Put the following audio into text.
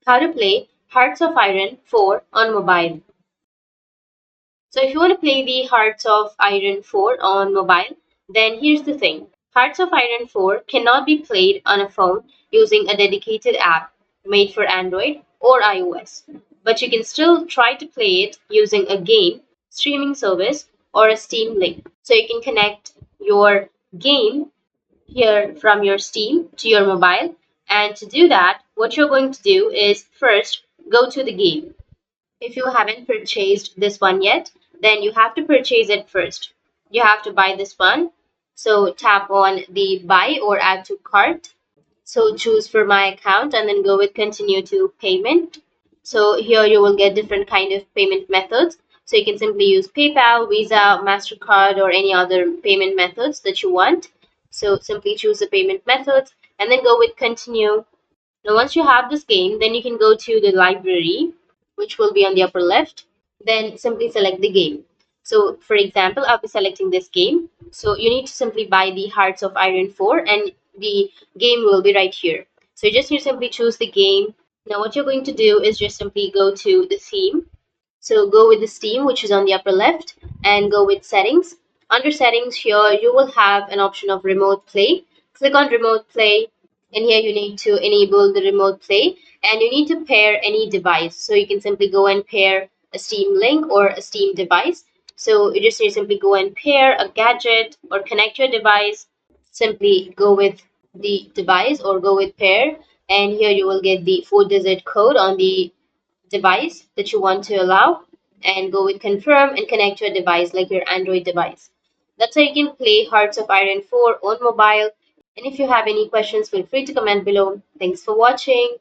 how to play Hearts of Iron 4 on mobile. So if you want to play the Hearts of Iron 4 on mobile, then here's the thing. Hearts of Iron 4 cannot be played on a phone using a dedicated app made for Android or iOS. But you can still try to play it using a game, streaming service, or a Steam link. So you can connect your game here from your Steam to your mobile. And to do that, what you're going to do is first go to the game. If you haven't purchased this one yet, then you have to purchase it first. You have to buy this one. So tap on the buy or add to cart. So choose for my account and then go with continue to payment. So here you will get different kind of payment methods. So you can simply use PayPal, Visa, MasterCard, or any other payment methods that you want. So simply choose the payment methods and then go with continue. Now once you have this game, then you can go to the library, which will be on the upper left. Then simply select the game. So for example, I'll be selecting this game. So you need to simply buy the Hearts of Iron 4 and the game will be right here. So you just need to simply choose the game. Now what you're going to do is just simply go to the theme. So go with the Steam, which is on the upper left, and go with settings. Under settings here, you will have an option of remote play. Click on remote play, and here you need to enable the remote play, and you need to pair any device. So you can simply go and pair a Steam Link or a Steam device. So you just need to simply go and pair a gadget or connect your device. Simply go with the device or go with pair, and here you will get the 4-digit code on the device that you want to allow, and go with confirm and connect your device like your Android device. That's how you can play Hearts of Iron 4 on mobile. And if you have any questions, feel free to comment below. Thanks for watching.